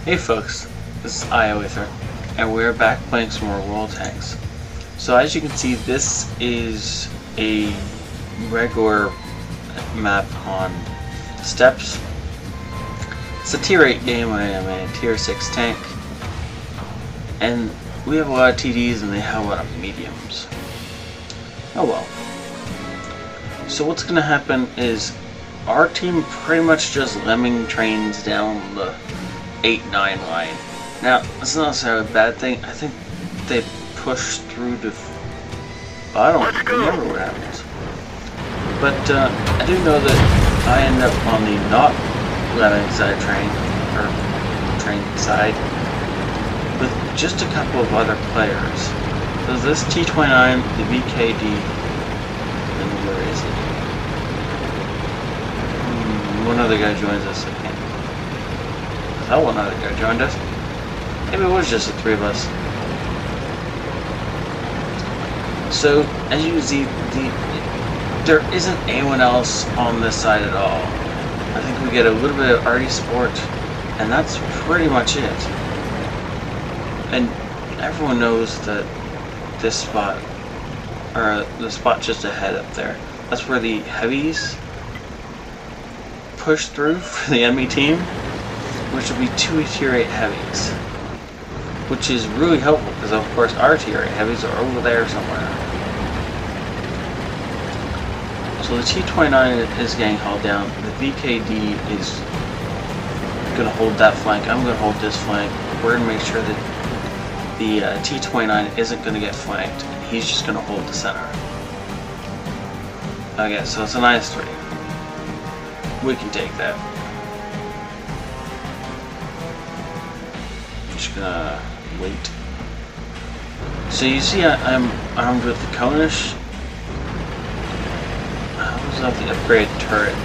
Hey folks, this is Ether, and we're back playing some more World Tanks. So as you can see, this is a regular map on steps. It's a tier 8 game. I am a tier 6 tank, and we have a lot of TDs and they have a lot of mediums. Oh well. So what's going to happen is our team pretty much just lemming trains down the 8-9 line. Now, that's not necessarily a bad thing. I think they push through to... I don't remember what happens. But I do know that I end up on the not lemming side train, or train side, with just a couple of other players. So this T29, the VKD, and where is it? One other guy joins us, I think. That one other guy joined us. Maybe it was just the three of us. So, as you can see, there isn't anyone else on this side at all. I think we get a little bit of arty sport, and that's pretty much it. And everyone knows that this spot, or the spot just ahead up there, that's where the heavies push through for the enemy team, which will be 2 tier 8 heavies, which is really helpful because of course our tier 8 heavies are over there somewhere. So the T29 is getting hauled down. The VKD is going to hold that flank. I'm going to hold this flank. We're going to make sure that the T29 isn't going to get flanked, and he's just going to hold the center. Okay, so it's an IS-3. We can take that. Just gonna wait. So you see I'm armed with the Konish. How was that the upgrade turret?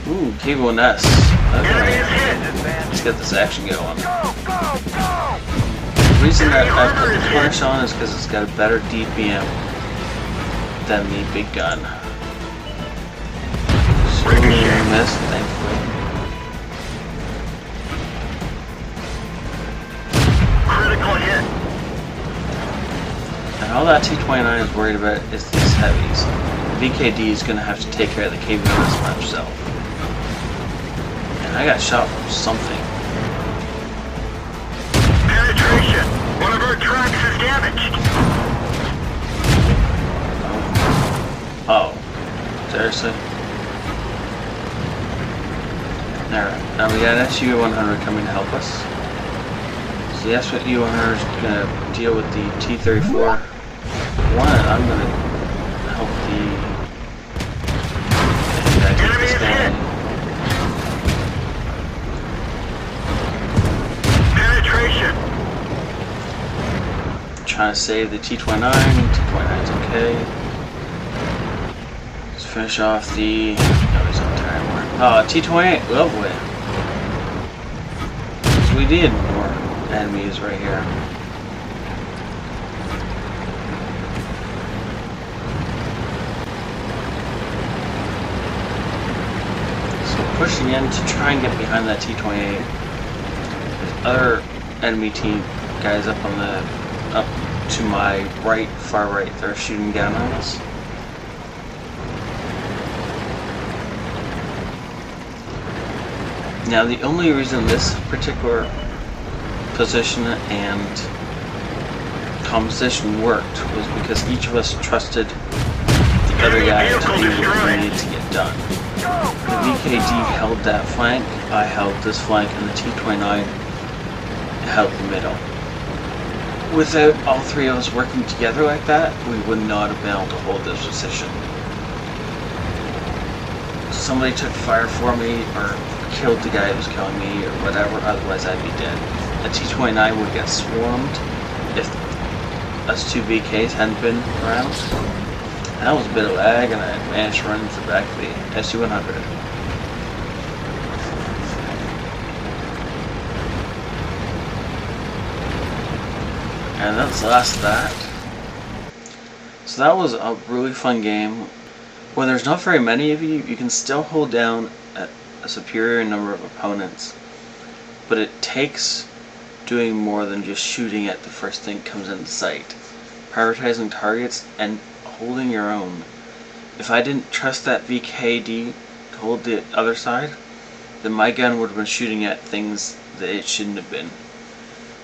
Ooh, Cable Nest. Okay. Let's get this action going. The reason that I put the Konish on is because it's got a better DPM than the big gun. Missed, thankfully. Critical hit. And all that T29 is worried about is these heavies. VKD is going to have to take care of the cable nest by himself. And I got shot from something. Penetration. One of our tracks is damaged. Oh. Seriously? Alright, now we got an SU-100 coming to help us. So the SU-100 is going to deal with the T-34. One, I'm going to help the guy get this guy. Penetration. Trying to save the T-29. T-29's okay. Let's finish off the... No, he's on time. T-28, lovely. So we did more enemies right here. So pushing in to try and get behind that T-28. There's other enemy team guys up on the up to my right, far right. They're shooting down on us. Now the only reason this particular position and composition worked was because each of us trusted the other guy to do what we needed to get done. The VKD held that flank, I held this flank, and the T29 held the middle. Without all three of us working together like that, we would not have been able to hold this position. Somebody took fire for me, or killed the guy who was killing me, or whatever, otherwise I'd be dead. A T-29 would get swarmed if us two VKs hadn't been around. And that was a bit of lag, and I managed to run into the back of the SU-100. And that's the last of that. So that was a really fun game. When there's not very many of you, you can still hold down a superior number of opponents, but it takes doing more than just shooting at the first thing that comes into sight. Prioritizing targets and holding your own. If I didn't trust that VKD to hold the other side, then my gun would have been shooting at things that it shouldn't have been.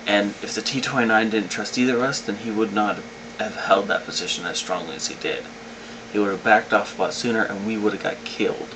And if the T-29 didn't trust either of us, then he would not have held that position as strongly as he did. He would have backed off a lot sooner and we would have got killed.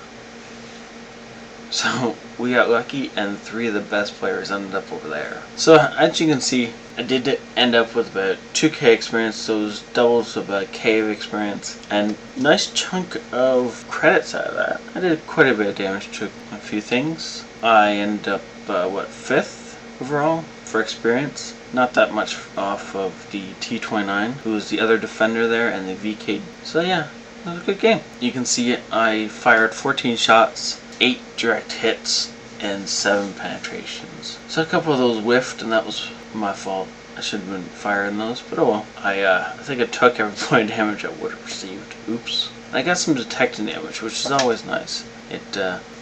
So we got lucky and 3 of the best players ended up over there. So as you can see, I did end up with about 2k experience, so it was doubles of a k of experience, and nice chunk of credits out of that. I did quite a bit of damage to a few things. I ended up, 5th overall for experience. Not that much off of the T-29, who was the other defender there, and the VK. So yeah, it was a good game. You can see I fired 14 shots, 8 direct hits, and 7 penetrations. So a couple of those whiffed, and that was my fault. I should have been firing those, but oh well. I think I took every point of damage I would have received. Oops. And I got some detecting damage, which is always nice. It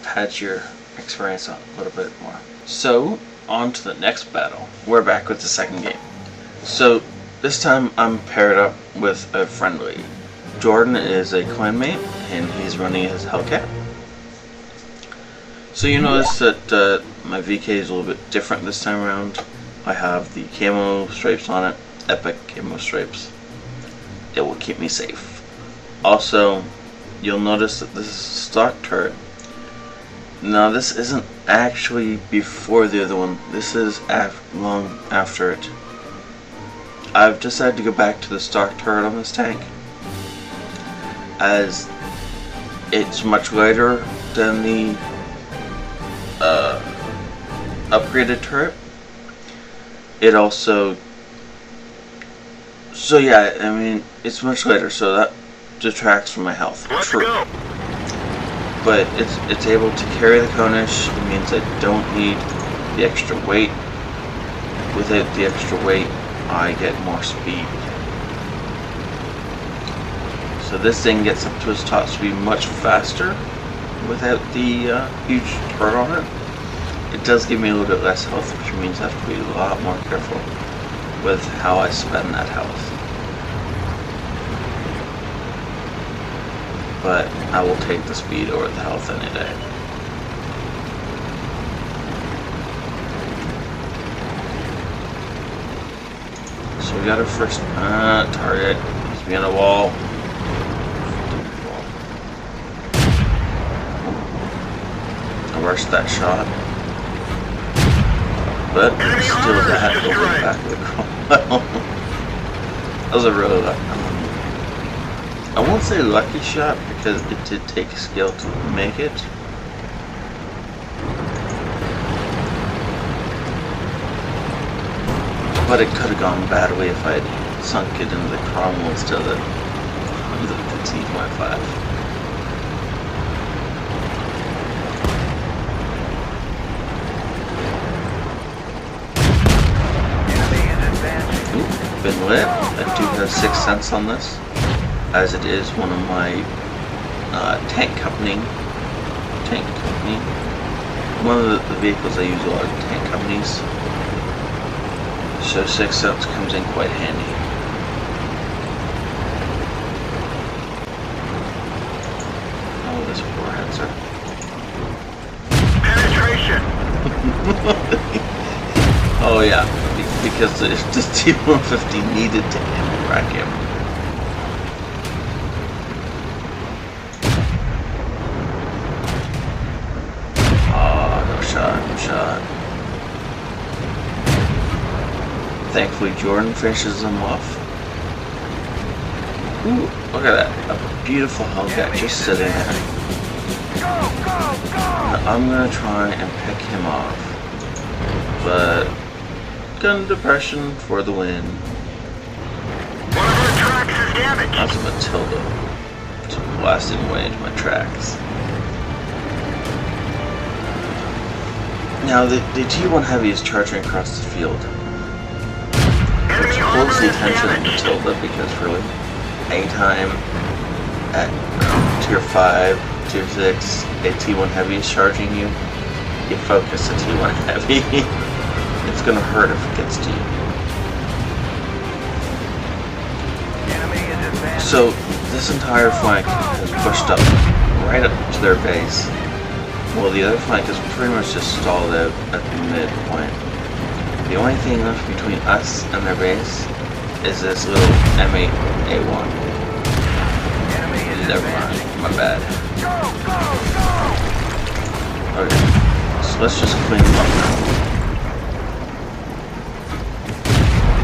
pads your experience on a little bit more. So, on to the next battle. We're back with the second game. So, this time I'm paired up with a friendly. Jordan is a clanmate, and he's running his Hellcat. So you notice that my VK is a little bit different this time around. I have the camo stripes on it, epic camo stripes. It will keep me safe. Also, you'll notice that this is a stock turret. Now this isn't actually before the other one, this is long after it. I've decided to go back to the stock turret on this tank, as it's much lighter than the upgraded turret. It also, so yeah, I mean, it's much lighter, so that detracts from my health. Let's go. But it's able to carry the Konish. It means I don't need the extra weight. Without the extra weight, I get more speed. So this thing gets up to its top speed much faster without the huge turret on it. It does give me a little bit less health, which means I have to be a lot more careful with how I spend that health. But I will take the speed over the health any day. So we got our first target. He's behind a wall. I rushed that shot. But still that over the back of the crowd. That was a really I won't say lucky shot because it did take skill to make it. But it could have gone badly if I had sunk it into the cromwell instead of the T-25. Been lit. I do have 6 cents on this, as it is one of my tank company. One of the vehicles I use a lot of tank companies. So 6 cents comes in quite handy. Oh, this poor headser. Penetration. Oh yeah, because the T-150 needed to rack him. Oh, no shot. Thankfully Jordan finishes him off. Ooh, look at that. A beautiful Hellcat just sitting there. Now, I'm gonna try and pick him off. But gun depression for the win. One of our tracks is damaged. That's a Matilda. It's blasting away into my tracks. Now the T1 Heavy is charging across the field, which holds the attention of Matilda because really, anytime at tier 5, tier 6, a T1 heavy is charging you, you focus a T1 heavy. It's gonna hurt if it gets to you. So this entire flank has pushed up right up to their base, while the other flank is pretty much just stalled out at the midpoint. The only thing left between us and their base is this little M8A1. Never mind, my bad. Okay, so let's just clean them up now.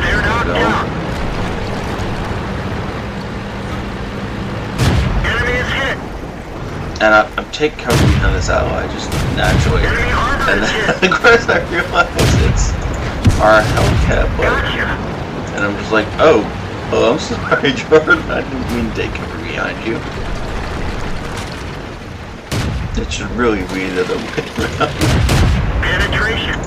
They're knocked down. Enemy is hit. And I'm taking cover behind this ally just naturally. Enemy armor And is hit. then, of course, I realize it's our Hellcat, Gotcha. and I'm just like, oh, I'm sorry, Jordan, I didn't mean to take cover behind you. It should really be the other way around. Penetration.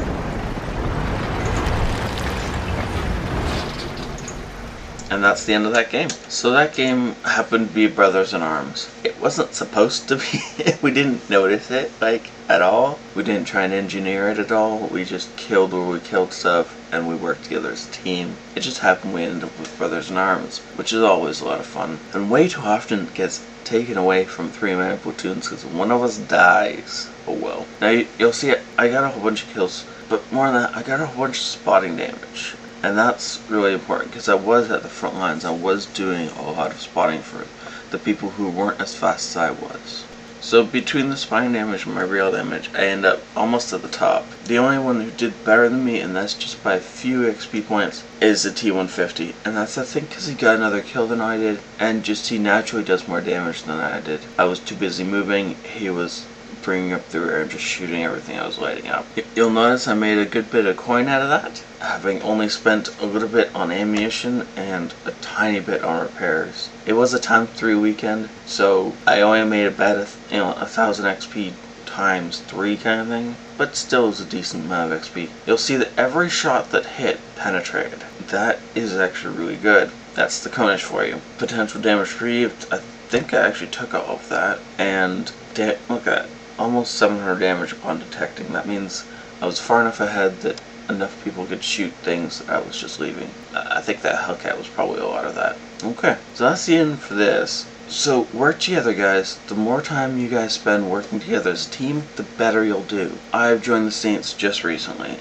And that's the end of that game. So that game happened to be Brothers in Arms. It wasn't supposed to be. We didn't notice it, like, at all. We didn't try and engineer it at all. We just killed where we killed stuff, and we worked together as a team. It just happened we ended up with Brothers in Arms, which is always a lot of fun. And way too often it gets taken away from 3-man platoons because one of us dies. Oh well. Now you'll see I got a whole bunch of kills, but more than that, I got a whole bunch of spotting damage. And that's really important because I was at the front lines. I was doing a lot of spotting for the people who weren't as fast as I was. So between the spotting damage and my real damage, I end up almost at the top. The only one who did better than me, and that's just by a few XP points, is the T150. And that's, I think, because he got another kill than I did, and just he naturally does more damage than I did. I was too busy moving, he was bringing up the rear and just shooting everything I was lighting up. You'll notice I made a good bit of coin out of that, having only spent a little bit on ammunition and a tiny bit on repairs. It was a ×3 weekend, so I only made about 1,000 XP times 3 kind of thing, but still is a decent amount of XP. You'll see that every shot that hit penetrated. That is actually really good. That's the Konish for you. Potential damage retrieved, I think I actually took all of that, and look at that. Almost 700 damage upon detecting. That means I was far enough ahead that enough people could shoot things that I was just leaving. I think that Hellcat was probably a lot of that. Okay, so that's the end for this. So work together, guys. The more time you guys spend working together as a team, the better you'll do. I've joined the Saints just recently.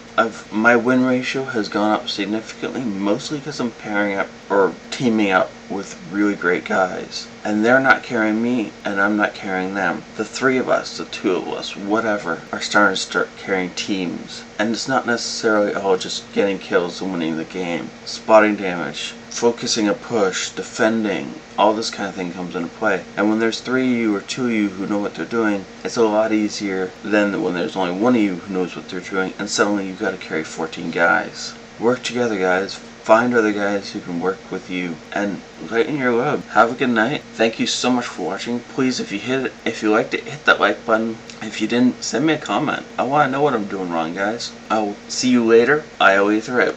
My win ratio has gone up significantly, mostly because I'm pairing up or teaming up with really great guys. And they're not carrying me, and I'm not carrying them. The 3 of us, the 2 of us, whatever, are starting to start carrying teams. And it's not necessarily all just getting kills and winning the game. Spotting damage, focusing a push, defending, all this kind of thing comes into play. And when there's 3 of you or 2 of you who know what they're doing, it's a lot easier than when there's only 1 of you who knows what they're doing, and suddenly you've got to carry 14 guys. Work together, guys. Find other guys who can work with you and lighten your load. Have a good night. Thank you so much for watching. Please, if you liked it, hit that like button. If you didn't, send me a comment. I want to know what I'm doing wrong, guys. I'll see you later. I'll Ether out.